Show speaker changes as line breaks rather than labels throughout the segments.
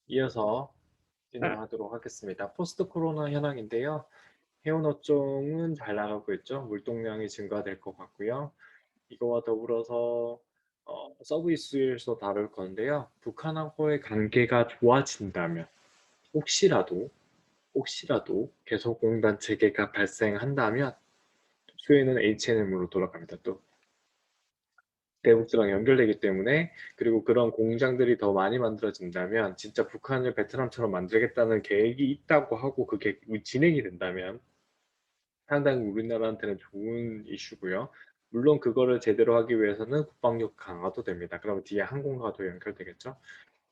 이어서 진행하도록 하겠습니다. 포스트 코로나 현황인데요. 해운 업종은 잘 나가고 있죠. 물동량이 증가될 것 같고요. 이거와 더불어서 서비스에서 다룰 건데요. 북한하고의 관계가 좋아진다면 혹시라도 계속 공단 체계가 발생한다면 수혜는 H&M으로 돌아갑니다. 또 대북수랑 연결되기 때문에, 그리고 그런 공장들이 더 많이 만들어진다면 진짜 북한을 베트남처럼 만들겠다는 계획이 있다고 하고 그게 진행이 된다면 상당히 우리나라한테는 좋은 이슈고요. 물론 그거를 제대로 하기 위해서는 국방력 강화도 됩니다. 그러면 뒤에 항공과도 연결되겠죠.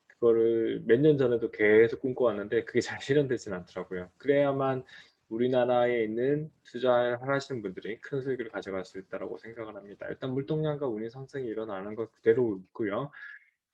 그거를 몇 년 전에도 계속 꿈꿔왔는데 그게 잘 실현되진 않더라고요. 그래야만 우리나라에 있는 투자하시는 분들이 큰 수익을 가져갈 수 있다고 생각을 합니다. 일단 물동량과 운임 상승이 일어나는 것 그대로 있고요.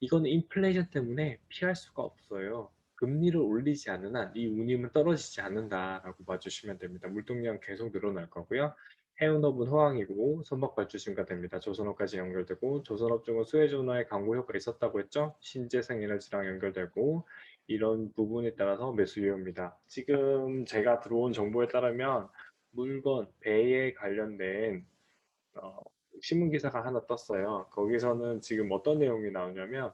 이거는 인플레이션 때문에 피할 수가 없어요. 금리를 올리지 않는 한 이 운임은 떨어지지 않는다라고 봐주시면 됩니다. 물동량 계속 늘어날 거고요. 해운업은 호황이고 선박 발주 증가됩니다. 조선업까지 연결되고, 조선업 중은 수혜주 운하의 강구 효과가 있었다고 했죠. 신재생 에너지랑 연결되고, 이런 부분에 따라서 매수 유효입니다. 지금 제가 들어온 정보에 따르면 물건 배에 관련된 어, 신문 기사가 하나 떴어요. 거기서는 지금 어떤 내용이 나오냐면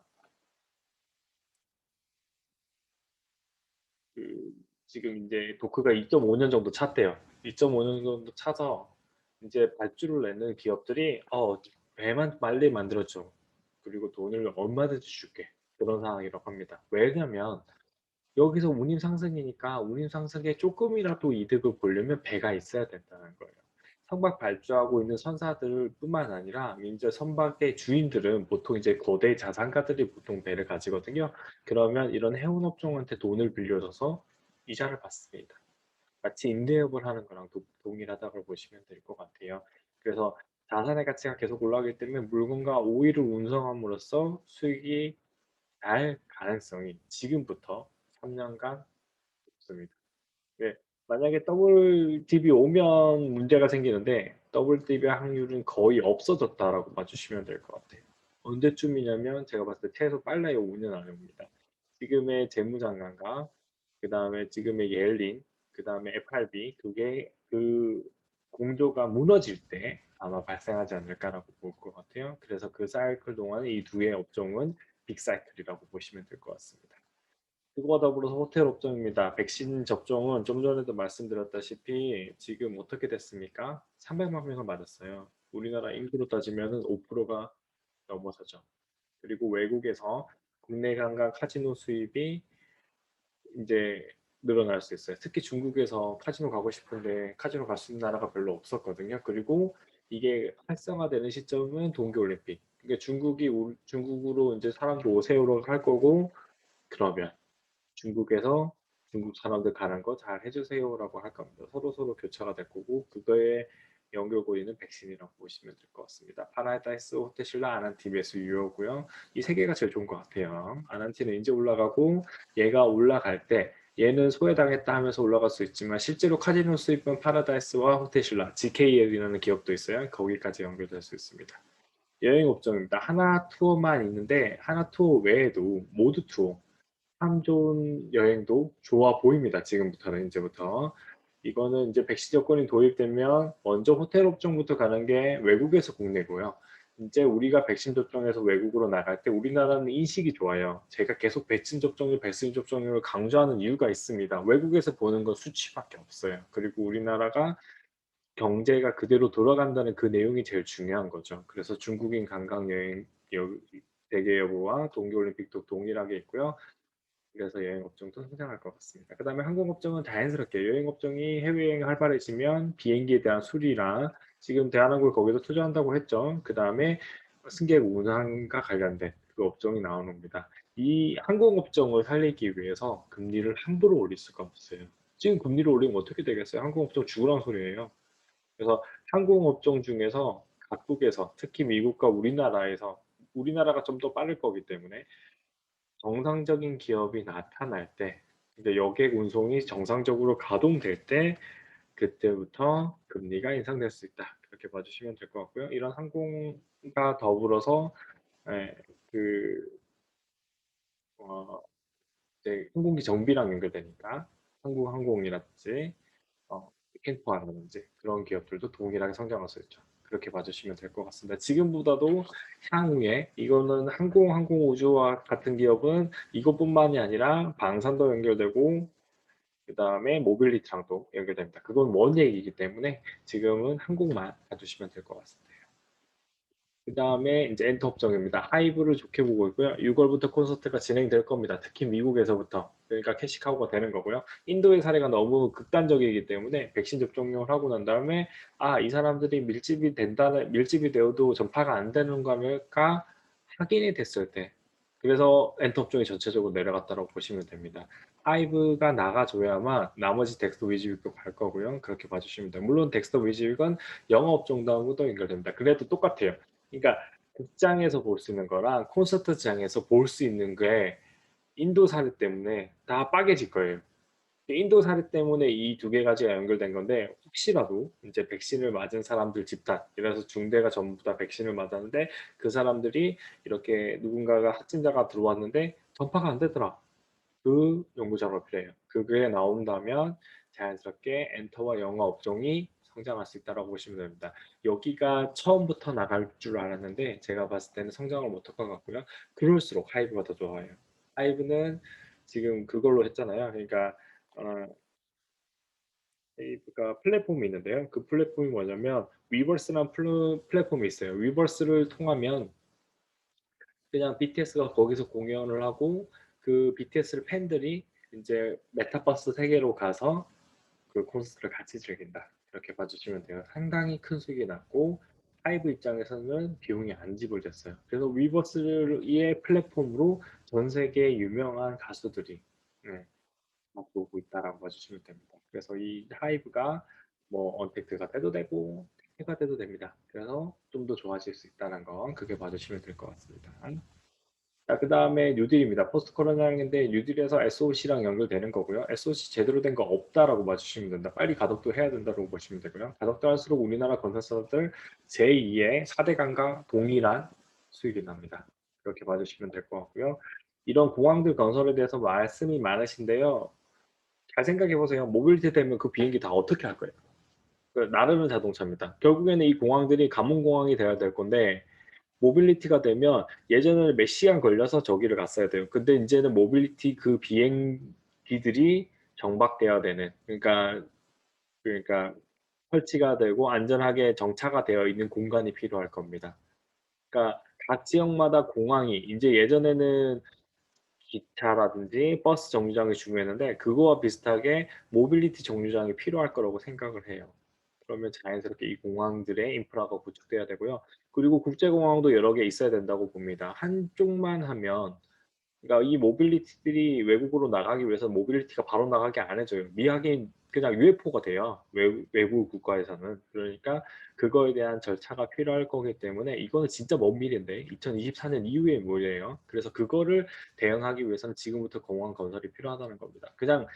그 지금 이제 도크가 2.5년 정도 찼대요. 2.5년 정도 차서 이제 발주를 내는 기업들이 배만 빨리 만들어줘. 그리고 돈을 얼마든지 줄게. 그런 상황이라고 합니다. 왜냐면 여기서 운임 상승이니까 운임 상승에 조금이라도 이득을 보려면 배가 있어야 된다는 거예요. 선박 발주하고 있는 선사들뿐만 아니라 이제 선박의 주인들은 보통 이제 거대 자산가들이 보통 배를 가지거든요. 그러면 이런 해운업종한테 돈을 빌려줘서 이자를 받습니다. 마치 임대업을 하는 거랑 동일하다고 보시면 될 것 같아요. 그래서 자산의 가치가 계속 올라가기 때문에 물건과 오일을 운송함으로써 수익이 날 가능성이 지금부터 3년간 높습니다. 네, 만약에 WTB 오면 문제가 생기는데 WTB 확률은 거의 없어졌다라고 봐주시면 될 것 같아요. 언제쯤이냐면 제가 봤을 때 최소 빨라야 5년 안에 옵니다. 지금의 재무장관과 그 다음에 지금의 옐린, 그 다음에 FRB 두 개 그 공조가 무너질 때 아마 발생하지 않을까라고 볼 것 같아요. 그래서 그 사이클 동안에 이 두 개의 업종은 빅사이클이라고 보시면 될 것 같습니다. 그거와 더불어서 호텔 업종입니다. 백신 접종은 좀 전에도 말씀드렸다시피 지금 어떻게 됐습니까? 300만 명을 맞았어요. 우리나라 인구로 따지면 5%가 넘어서죠. 그리고 외국에서 국내 관광 카지노 수입이 이제 늘어날 수 있어요. 특히 중국에서 카지노 가고 싶은데 카지노 갈 수 있는 나라가 별로 없었거든요. 그리고 이게 활성화되는 시점은 동계올림픽. 그러니까 중국으로 이제 사람들 오세요로 할 거고, 그러면 중국에서 중국 사람들 가는 거 잘 해주세요라고 할 겁니다. 서로 교차가 될 거고, 그거에 연결고리는 백신이라고 보시면 될 것 같습니다. 파라다이스, 호테신라, 아난티베스 유효고요. 이 세 개가 제일 좋은 것 같아요. 아난티는 이제 올라가고, 얘가 올라갈 때 얘는 소외당했다 하면서 올라갈 수 있지만 실제로 카지노 수입은 파라다이스와 호테신라, GKL이라는 기업도 있어요. 거기까지 연결될 수 있습니다. 여행 업종입니다. 하나 투어만 있는데 하나 투어 외에도 모두 투어 참 좋은 여행도 좋아 보입니다. 지금부터는 이제부터. 이거는 이제 백신 여건이 도입되면 먼저 호텔 업종부터 가는 게 외국에서 국내고요. 이제 우리가 백신 접종해서 외국으로 나갈 때 우리나라는 인식이 좋아요. 제가 계속 백신 접종률을 강조하는 이유가 있습니다. 외국에서 보는 건 수치밖에 없어요. 그리고 우리나라가 경제가 그대로 돌아간다는 그 내용이 제일 중요한 거죠. 그래서 중국인 관광 여행 대개 여부와 동계올림픽도 동일하게 있고요. 그래서 여행 업종도 성장할 것 같습니다. 그 다음에 항공업종은 자연스럽게 여행 업종이 해외여행이 활발해지면 비행기에 대한 수리랑 지금 대한항공이 거기서 투자한다고 했죠. 그 다음에 승객 운항과 관련된 그 업종이 나오는 겁니다. 이 항공업종을 살리기 위해서 금리를 함부로 올릴 수가 없어요. 지금 금리를 올리면 어떻게 되겠어요? 항공업종 죽으란 소리예요. 그래서 항공업종 중에서 각국에서 특히 미국과 우리나라가 좀 더 빠를 거기 때문에 정상적인 기업이 나타날 때, 이제 여객 운송이 정상적으로 가동될 때, 그때부터 금리가 인상될 수 있다. 그렇게 봐주시면 될 것 같고요. 이런 항공과 더불어서 예, 그 어, 이제 항공기 정비랑 연결되니까 한국항공이라든지 캔코아라든지 그런 기업들도 동일하게 성장할 수 있죠. 그렇게 봐주시면 될 것 같습니다. 지금보다도 향후에 이거는 항공우주와 같은 기업은 이것뿐만이 아니라 방산도 연결되고 그다음에 모빌리티랑도 연결됩니다. 그건 먼 얘기이기 때문에 지금은 항공만 봐주시면 될 것 같습니다. 그다음에 이제 엔터 업종입니다. 하이브를 좋게 보고 있고요. 6월부터 콘서트가 진행될 겁니다. 특히 미국에서부터. 그러니까 캐시카우가 되는 거고요. 인도의 사례가 너무 극단적이기 때문에 백신 접종을 하고 난 다음에 이 사람들이 밀집이 되어도 전파가 안 되는 거가 확인이 됐을 때 그래서 엔터 업종이 전체적으로 내려갔다고 보시면 됩니다. 하이브가 나가줘야만 나머지 덱스터 위즈윅도 갈 거고요. 그렇게 봐주시면 돼요. 물론 덱스터 위즈윅은 영업 정도하고도 연결됩니다. 그래도 똑같아요. 그러니까 극장에서 볼 수 있는 거랑 콘서트장에서 볼 수 있는 게 인도 사례 때문에 다 빠개질 거예요. 인도 사례 때문에 이 두 개 가지가 연결된 건데 혹시라도 이제 백신을 맞은 사람들 집단, 예를 들어서 중대가 전부 다 백신을 맞았는데 그 사람들이 이렇게 누군가가 확진자가 들어왔는데 전파가 안 되더라. 그 연구 작업이 필요해요. 그게 나온다면 자연스럽게 엔터와 영어 업종이 성장할 수 있다고 보시면 됩니다. 여기가 처음부터 나갈 줄 알았는데 제가 봤을 때는 성장을 못할 것 같고요. 그럴수록 하이브가 더 좋아요. 하이브는 지금 그걸로 했잖아요. 그러니까 어, 하이브가 플랫폼이 있는데요. 그 플랫폼이 뭐냐면 위버스라는 플랫폼이 있어요. 위버스를 통하면 그냥 BTS가 거기서 공연을 하고 그 BTS 팬들이 이제 메타버스 세계로 가서 그 콘서트를 같이 즐긴다. 이렇게 봐주시면 돼요. 상당히 큰 수익이 났고 하이브 입장에서는 비용이 안 지불됐어요. 그래서 위버스의 플랫폼으로 전 세계 유명한 가수들이 오고 있다라고 봐주시면 됩니다. 그래서 이 하이브가 뭐 언택트가 돼도 되고 해가 돼도 됩니다. 그래서 좀 더 좋아질 수 있다는 건 그게 봐주시면 될 것 같습니다. 자, 그 다음에 뉴딜입니다. 포스트 코로나인데 뉴딜에서 SOC랑 연결되는 거고요. SOC 제대로 된 거 없다라고 봐주시면 된다. 빨리 가덕도 해야 된다고 보시면 되고요. 가덕도 할수록 우리나라 건설사들 제2의 4대 강과 동일한 수익이 납니다. 그렇게 봐주시면 될 것 같고요. 이런 공항들 건설에 대해서 말씀이 많으신데요. 잘 생각해 보세요. 모빌리티 되면 그 비행기 다 어떻게 할 거예요? 나르는 자동차입니다. 결국에는 이 공항들이 가문공항이 돼야 될 건데 모빌리티가 되면 예전에는 몇 시간 걸려서 저기를 갔어야 돼요. 근데 이제는 모빌리티 그 비행기들이 정박돼야 되는 그러니까 설치가 되고 안전하게 정차가 되어 있는 공간이 필요할 겁니다. 그러니까 각 지역마다 공항이 이제 예전에는 기차라든지 버스 정류장이 중요했는데 그거와 비슷하게 모빌리티 정류장이 필요할 거라고 생각을 해요. 그러면 자연스럽게 이 공항들의 인프라가 구축돼야 되고요. 그리고 국제공항도 여러 개 있어야 된다고 봅니다. 한쪽만 하면 그러니까 이 모빌리티들이 외국으로 나가기 위해서 모빌리티가 바로 나가게 안 해줘요. 미학이 그냥 UFO가 돼요. 외국 국가에서는. 그러니까 그거에 대한 절차가 필요할 거기 때문에 이거는 진짜 먼 미래인데 2024년 이후의 미래예요. 그래서 그거를 대응하기 위해서는 지금부터 공항 건설이 필요하다는 겁니다. 그냥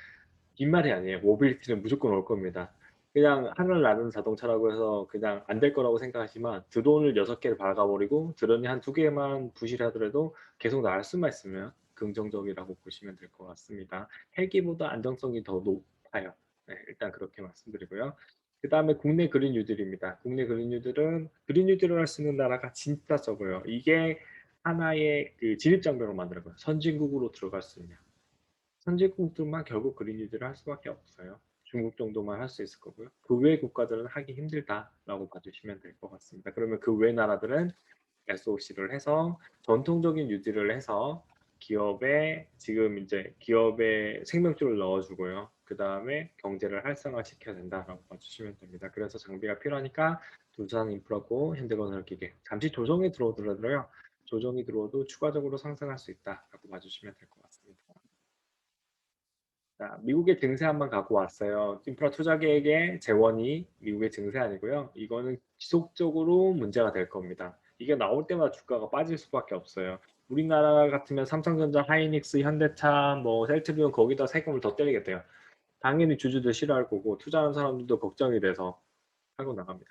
빈말이 아니에요. 모빌리티는 무조건 올 겁니다. 그냥 하늘 나는 자동차라고 해서 그냥 안 될 거라고 생각하지만 드론을 6개를 박아버리고 드론이 한 2개만 부실하더라도 계속 날 수만 있으면 긍정적이라고 보시면 될 것 같습니다. 헬기보다 안정성이 더 높아요. 네, 일단 그렇게 말씀드리고요. 그 다음에 국내 그린 뉴딜입니다. 국내 그린 뉴딜은 그린 뉴딜을 할 수 있는 나라가 진짜 적어요. 이게 하나의 그 진입장벽을 만드는 거예요. 선진국으로 들어갈 수 있냐. 선진국들만 결국 그린 뉴딜을 할 수밖에 없어요. 중국 정도만 할 수 있을 거고요. 그 외 국가들은 하기 힘들다라고 봐주시면 될 것 같습니다. 그러면 그 외 나라들은 SOC를 해서 전통적인 뉴딜을 해서 기업에 지금 이제 기업에 생명줄을 넣어주고요. 그 다음에 경제를 활성화시켜야 된다라고 봐주시면 됩니다. 그래서 장비가 필요하니까 두산 인프라고 현대건설기계 잠시 조정이 들어오더라도요. 조정이 들어도 추가적으로 상승할 수 있다라고 봐주시면 될 것 같습니다. 자, 미국의 증세 한번 갖고 왔어요. 인프라 투자 계획의 재원이 미국의 증세 아니고요. 이거는 지속적으로 문제가 될 겁니다. 이게 나올 때마다 주가가 빠질 수밖에 없어요. 우리나라 같으면 삼성전자, 하이닉스, 현대차, 뭐 셀트리온 거기다 세금을 더 때리겠대요. 당연히 주주들 싫어할 거고 투자하는 사람들도 걱정이 돼서 하고 나갑니다.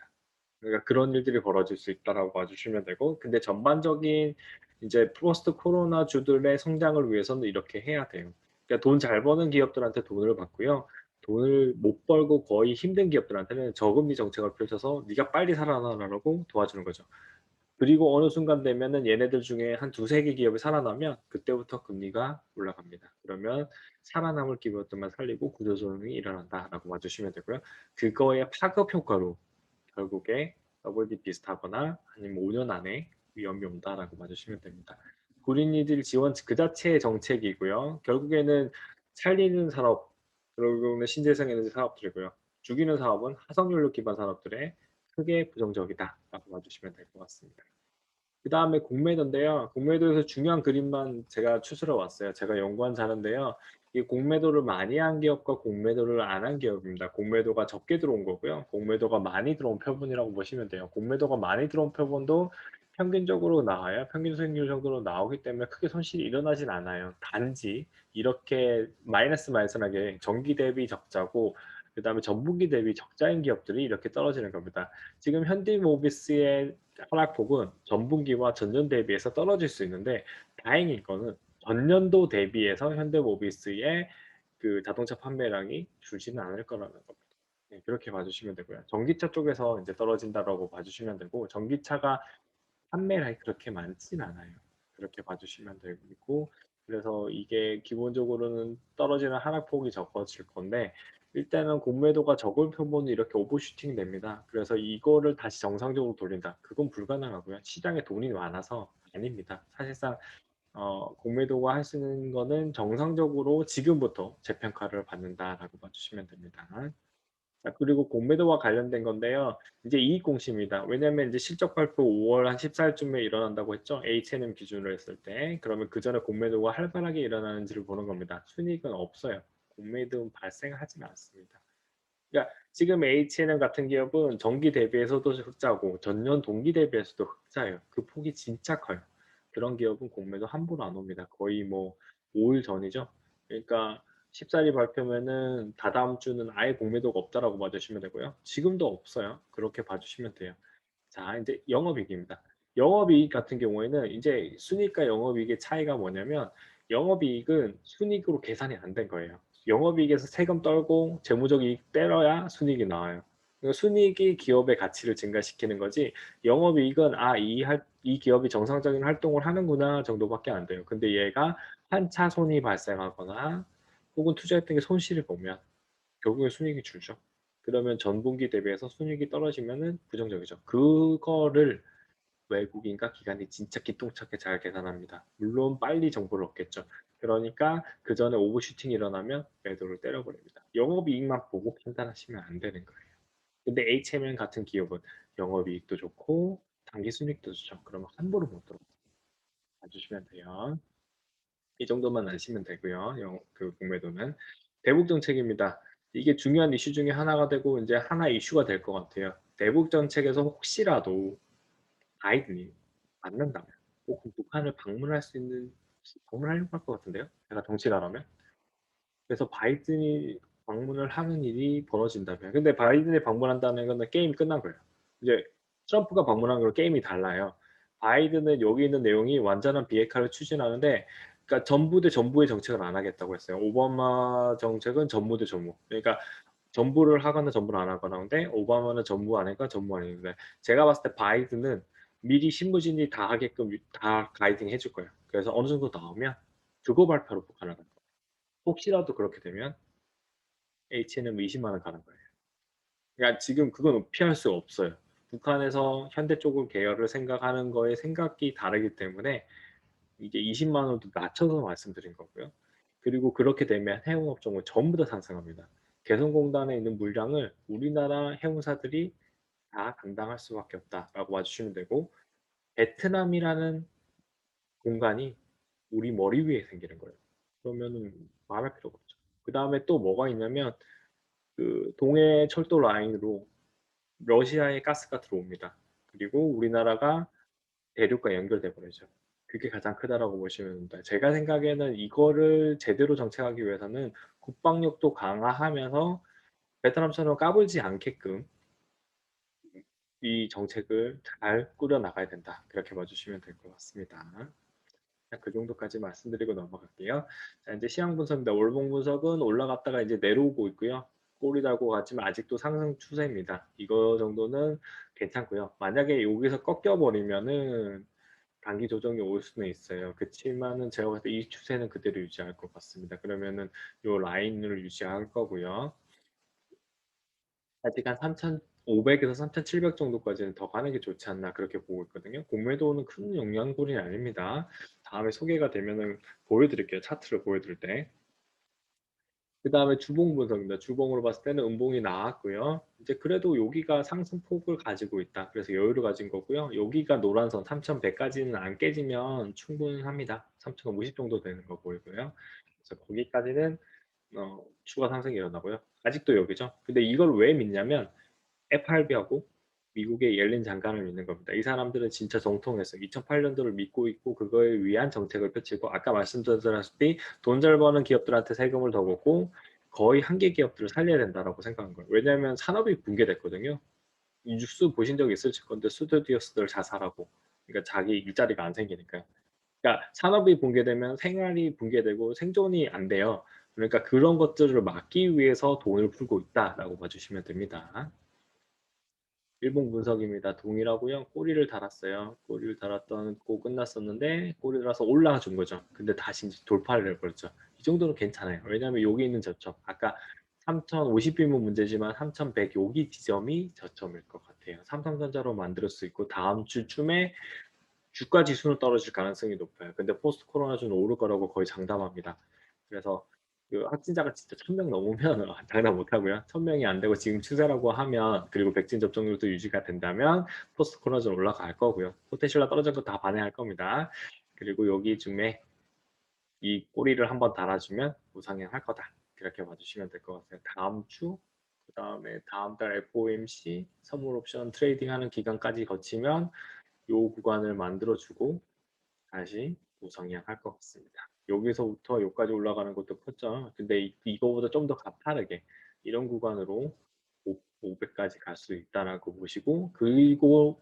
그러니까 그런 일들이 벌어질 수 있다라고 봐주시면 되고, 근데 전반적인 이제 포스트 코로나 주들의 성장을 위해서는 이렇게 해야 돼요. 그러니까 돈 잘 버는 기업들한테 돈을 받고요. 돈을 못 벌고 거의 힘든 기업들한테는 저금리 정책을 펼쳐서 "네가 빨리 살아나라고 도와주는 거죠. 그리고 어느 순간 되면은 얘네들 중에 한 두세 개 기업이 살아나면 그때부터 금리가 올라갑니다. 그러면 살아남을 기업들만 살리고 구조조정이 일어난다라고 봐 주시면 되고요. 그거의 파급 효과로 결국에 더블디 비슷하거나 아니면 5년 안에 위험이 온다라고 봐 주시면 됩니다. 구린이들 지원 그 자체의 정책이고요. 결국에는 살리는 산업, 결국에는 신재생 에너지 사업들이고요. 죽이는 사업은 화석연료 기반 산업들에 크게 부정적이다라고 봐 주시면 될 것 같습니다. 그다음에 공매도인데요. 공매도에서 중요한 그림만 제가 추스러 왔어요. 제가 연구한 자료인데요. 이 공매도를 많이 한 기업과 공매도를 안 한 기업입니다. 공매도가 적게 들어온 거고요. 공매도가 많이 들어온 표본이라고 보시면 돼요. 공매도가 많이 들어온 표본도 평균적으로 나와요. 평균 수익률 정도로 나오기 때문에 크게 손실이 일어나진 않아요. 단지 이렇게 마이너스하게 전기 대비 적자고 그다음에 전분기 대비 적자인 기업들이 이렇게 떨어지는 겁니다. 지금 현대모비스의 하락폭은 전분기와 전년 대비해서 떨어질 수 있는데 다행인 거는 전년도 대비해서 현대모비스의 그 자동차 판매량이 줄지는 않을 거라는 겁니다. 네, 그렇게 봐 주시면 되고요. 전기차 쪽에서 인제 떨어진다라고 봐 주시면 되고 전기차가 판매량이 그렇게 많진 않아요. 그렇게 봐 주시면 되고 그래서 이게 기본적으로는 떨어지는 하락폭이 적어질 건데 일단은 공매도가 적을 표본이 이렇게 오버슈팅 됩니다. 그래서 이거를 다시 정상적으로 돌린다. 그건 불가능하고요. 시장에 돈이 많아서 아닙니다. 사실상 공매도가 할 수 있는 거는 정상적으로 지금부터 재평가를 받는다라고 봐 주시면 됩니다. 자 그리고 공매도와 관련된 건데요. 이제 이익 공시입니다. 왜냐하면 인제 실적 발표 5월 한 14 일쯤에 일어난다고 했죠. H&M 기준으로 했을 때. 그러면 그전에 공매도가 활발하게 일어나는지를 보는 겁니다. 순이익은 없어요. 공매도는 발생하지는 않습니다. 그러니까 지금 H&M 같은 기업은 전기 대비해서도 흑자고 전년 동기 대비해서도 흑자예요. 그 폭이 진짜 커요. 그런 기업은 공매도 함부로 안 옵니다. 거의 뭐 5일 전이죠. 그러니까 14일 발표면은 다다음 주는 아예 공매도가 없다라고 봐 주시면 되고요. 지금도 없어요. 그렇게 봐 주시면 돼요. 자 인제 영업이익입니다. 영업이익 같은 경우에는 인제 순이익과 영업이익의 차이가 뭐냐면 영업이익은 순이익으로 계산이 안 된 거예요. 영업이익에서 세금 떨고 재무적 이익 떼려야 순이익이 나와요. 그러니까 순이익이 기업의 가치를 증가시키는 거지 영업이익은 '아 이 기업이 정상적인 활동을 하는구나.' 정도밖에 안 돼요. 근데 얘가 환차손이 발생하거나 혹은 투자했던 게 손실을 보면 결국에 순이익이 줄죠. 그러면 전분기 대비해서 순이익이 떨어지면은 부정적이죠. 그거를 외국인과 기관이 진짜 기똥차게 잘 계산합니다. 물론 빨리 정보를 얻겠죠. 그러니까 그전에 오버슈팅이 일어나면 매도를 때려 버립니다. 영업이익만 보고 판단하시면 안 되는 거예요. 근데 HMN 같은 기업은 영업이익도 좋고 당기 순이익도 좋죠. 그러면 함부로 못 들어 봐 주시면 돼요. 이 정도만 아시면 되고요. 그 공매도는. 대북 정책입니다. 이게 중요한 이슈 중에 하나가 되고 인제 하나의 이슈가 될 것 같아요. 대북 정책에서 혹시라도 바이든이 맞는다면 혹은 북한을 방문할 수 있는 방문하려고 할 것 같은데요, 제가 정치가라면. 그래서 바이든이 방문을 하는 일이 벌어진다면 근데 바이든이 방문한다는 거는 게임이 끝난 거예요. 이제 트럼프가 방문한 거랑 게임이 달라요. 바이든은 여기 있는 내용이 완전한 비핵화를 추진하는데 그러니까 전부 대 전부의 정책을 안 하겠다고 했어요. 오바마 정책은 전무 대 전무. 그러니까 전부를 하거나 전부를 안 하거나 근데 오바마는 전부 안 하니까 전부 아닌데 제가 봤을 때 바이든은 미리 실무진이 다 하게끔 다 가이딩 해줄 거예요. 그래서 어느 정도 나오면 그거 발표로 북한을 갈 거예요. 혹시라도 그렇게 되면 H는 20만 원 가는 거예요. 그러니까 지금 그건 피할 수가 없어요. 북한에서 현대 쪽을 계열을 생각하는 거에 생각이 다르기 때문에 이게 20만 원도 낮춰서 말씀드린 거고요. 그리고 그렇게 되면 해운업종은 전부 다 상승합니다. 개성공단에 있는 물량을 우리나라 해운사들이 다 감당할 수밖에 없다라고 봐 주시면 되고 베트남이라는 공간이 우리 머리 위에 생기는 거예요. 그러면은 말할 필요가 없죠. 그다음에 또 뭐가 있냐면 그 동해 철도 라인으로 러시아의 가스가 들어옵니다. 그리고 우리나라가 대륙과 연결돼 버리죠. 그게 가장 크다라고 보시면 됩니다. 제가 생각에는 이거를 제대로 정책하기 위해서는 국방력도 강화하면서 베트남처럼 까불지 않게끔 이 정책을 잘 꾸려 나가야 된다. 그렇게 봐 주시면 될 것 같습니다. 그냥 그 정도까지 말씀드리고 넘어갈게요. 자, 이제 시황 분석입니다. 월봉 분석은 올라갔다가 이제 내려오고 있고요. 꼬리 달고 갔지만 아직도 상승 추세입니다. 이거 정도는 괜찮고요. 만약에 여기서 꺾여 버리면은 단기 조정이 올 수는 있어요. 그치만은 제가 봤을 때 이 추세는 그대로 유지할 것 같습니다. 그러면은 요 라인을 유지할 거고요. 아직 한 3,500에서 3,700 정도까지는 더 가는 게 좋지 않나 그렇게 보고 있거든요. 공매도는 큰 영향권이 아닙니다. 다음에 소개가 되면은 보여드릴게요. 차트를 보여드릴 때. 그 다음에 주봉 분석입니다. 주봉으로 봤을 때는 음봉이 나왔고요. 이제 그래도 여기가 상승폭을 가지고 있다. 그래서 여유를 가진 거고요. 여기가 노란선 3,100까지는 안 깨지면 충분합니다. 3,050 정도 되는 거 보이고요. 그래서 거기까지는 추가 상승이 일어나고요. 아직도 여기죠. 근데 이걸 왜 믿냐면 FRB하고 미국의 옐린 장관을 믿는 겁니다. 이 사람들은 진짜 정통했어. 2008년도를 믿고 있고 그거에 위한 정책을 펼치고 아까 말씀드렸다시피 돈 잘 버는 기업들한테 세금을 더 걷고 거의 한계 기업들을 살려야 된다라고 생각한 거예요. 왜냐하면 산업이 붕괴됐거든요. 이 뉴스 보신 적 있으실 건데 스튜디오스들 자살하고 그러니까 자기 일자리가 안 생기니까요. 그러니까 산업이 붕괴되면 생활이 붕괴되고 생존이 안 돼요. 그러니까 그런 것들을 막기 위해서 돈을 풀고 있다라고 봐주시면 됩니다. 일본 분석입니다. 동일하고요. 꼬리를 달았어요. 꼬리를 달았고 끝났었는데 꼬리를 달아서 올라가 준 거죠. 근데 다시 이제 돌파를 해버렸죠. 이 정도는 괜찮아요. 왜냐하면 여기 있는 저점 아까 3050비면 문제지만 3100 여기 지점이 저점일 것 같아요. 삼성전자로 만들 수 있고 다음 주쯤에 주가 지수는 떨어질 가능성이 높아요. 근데 포스트 코로나주는 오를 거라고 거의 장담합니다. 그래서 그 확진자가 진짜 1,000명 넘으면 장담 못 하고요. 1,000명이 안 되고 지금 추세라고 하면 그리고 백신 접종률도 유지가 된다면 포스트 코로나주는 올라갈 거고요. 포텐셜라 떨어진 거 다 반영할 겁니다. 그리고 여기쯤에 이 꼬리를 한번 달아주면 우상향할 거다. 그렇게 봐주시면 될 것 같아요. 다음 주, 그 다음에 다음 달 FOMC 선물 옵션 트레이딩하는 기간까지 거치면 요 구간을 만들어주고 다시 우상향할 것 같습니다. 여기서부터 여기까지 올라가는 것도 컸죠. 근데 이거보다 좀 더 가파르게 이런 구간으로 500까지 갈 수 있다라고 보시고 그리고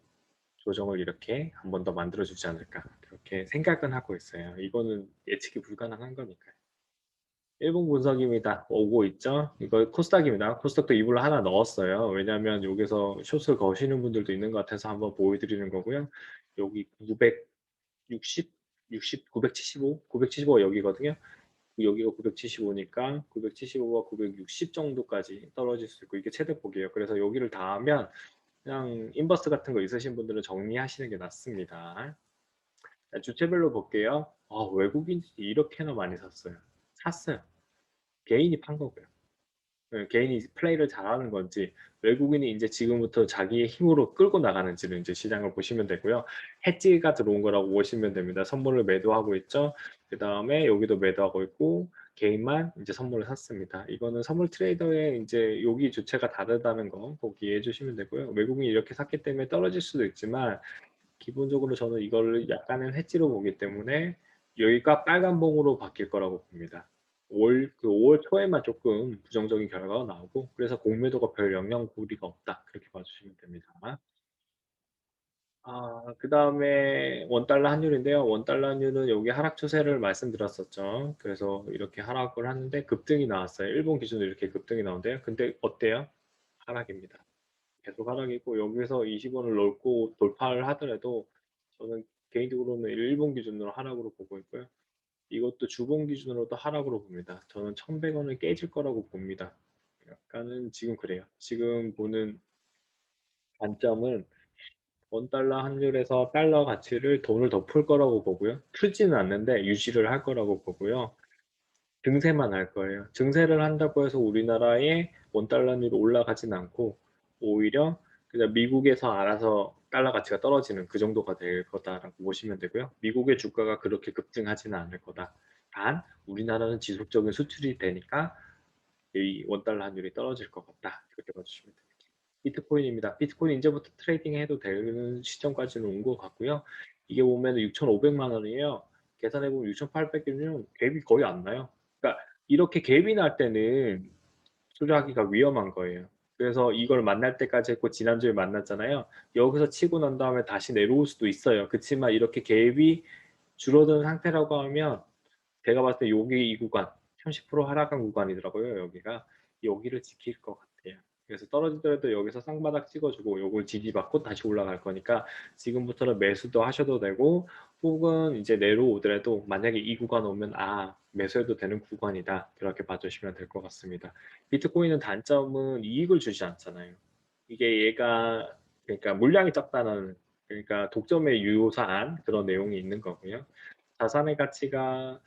조정을 이렇게 한 번 더 만들어주지 않을까 그렇게 생각은 하고 있어요. 이거는 예측이 불가능한 거니까요. 일본 분석입니다. 오고 있죠. 이거 코스닥입니다. 코스닥도 이불로 하나 넣었어요. 왜냐하면 여기서 숏을 거시는 분들도 있는 것 같아서 한번 보여드리는 거고요. 여기 960, 60, 975, 975가 여기거든요. 여기가 975니까 975와 960 정도까지 떨어질 수 있고 이게 최대폭이에요. 그래서 여기를 닿으면 그냥 인버스 같은 거 있으신 분들은 정리하시는 게 낫습니다. 주체별로 볼게요. 외국인들이 이렇게나 많이 샀어요. 샀어요. 개인이 판 거고요. 개인이 플레이를 잘하는 건지 외국인이 이제 지금부터 자기의 힘으로 끌고 나가는지를 이제 시장을 보시면 되고요. 해지가 들어온 거라고 보시면 됩니다. 선물을 매도하고 있죠. 그 다음에 여기도 매도하고 있고 개인만 이제 선물을 샀습니다. 이거는 선물 트레이더의 이제 여기 주체가 다르다는 거 꼭 이해해 주시면 되고요. 외국인이 이렇게 샀기 때문에 떨어질 수도 있지만 기본적으로 저는 이걸 약간은 해지로 보기 때문에 여기가 빨간 봉으로 바뀔 거라고 봅니다. 5월 초에만 조금 부정적인 결과가 나오고 그래서 공매도가 별 영향고리가 없다. 그렇게 봐주시면 됩니다. 그 다음에 원달러 환율인데요. 원달러 환율은 여기 하락 추세를 말씀드렸었죠. 그래서 이렇게 하락을 하는데 급등이 나왔어요. 일본 기준으로 이렇게 급등이 나온대요. 근데 어때요? 하락입니다. 계속 하락이고 여기서 20원을 넣고 돌파를 하더라도 저는 개인적으로는 일본 기준으로 하락으로 보고 있고요. 이것도 주봉 기준으로도 하락으로 봅니다. 저는 1,100원을 깨질 거라고 봅니다. 약간은 지금 그래요. 지금 보는 관점은 원달러 환율에서 달러 가치를 돈을 더 풀 거라고 보고요. 풀지는 않는데 유지를 할 거라고 보고요. 증세만 할 거예요. 증세를 한다고 해서 우리나라의 원달러율이 올라가진 않고 오히려 그냥 미국에서 알아서 달러 가치가 떨어지는 그 정도가 될 거다라고 보시면 되고요. 미국의 주가가 그렇게 급등하지는 않을 거다. 단 우리나라는 지속적인 수출이 되니까 이 원달러 환율이 떨어질 것 같다. 그렇게 봐주시면 됩니다. 비트코인입니다. 비트코인 이제부터 트레이딩 해도 되는 시점까지는 온 것 같고요. 이게 보면 6,500만 원이에요. 계산해보면 6,800이면 갭이 거의 안 나요. 그러니까 이렇게 갭이 날 때는 투자하기가 위험한 거예요. 그래서 이걸 만날 때까지 했고 지난주에 만났잖아요. 여기서 치고 난 다음에 다시 내려올 수도 있어요. 그렇지만 이렇게 갭이 줄어든 상태라고 하면 제가 봤을 때 여기 이 구간 30% 하락한 구간이더라고요 여기가. 여기를 지킬 것 같아요. 그래서 떨어지더라도 여기서 쌍바닥 찍어 주고 요걸 지지받고 다시 올라갈 거니까 지금부터는 매수도 하셔도 되고 혹은 이제 내려오더라도 만약에 이 구간 오면 '아 매수해도 되는 구간이다.' 그렇게 봐 주시면 될 것 같습니다. 비트코인은 단점은 이익을 주지 않잖아요. 이게 얘가 그러니까 물량이 적다는 그러니까 독점의 유효사안 그런 내용이 있는 거고요. 자산의 가치가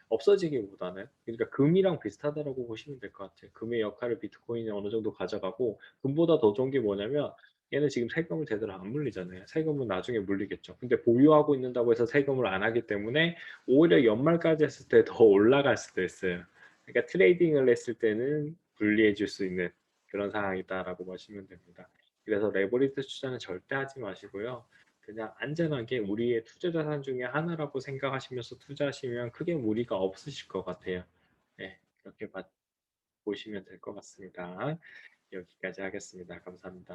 없어지기보다는 그러니까 금이랑 비슷하다라고 보시면 될 것 같아요. 금의 역할을 비트코인이 어느 정도 가져가고 금보다 더 좋은 게 뭐냐면 얘는 지금 세금을 제대로 안 물리잖아요. 세금은 나중에 물리겠죠. 근데 보유하고 있는다고 해서 세금을 안 하기 때문에 오히려 연말까지 했을 때 더 올라갈 수도 있어요. 그러니까 트레이딩을 했을 때는 불리해 줄 수 있는 그런 상황이다라고 보시면 됩니다. 그래서 레버리지 투자는 절대 하지 마시고요. 그냥 안전하게 우리의 투자 자산 중에 하나라고 생각하시면서 투자하시면 크게 무리가 없으실 것 같아요. 네, 그렇게 보시면 될 것 같습니다. 여기까지 하겠습니다. 감사합니다.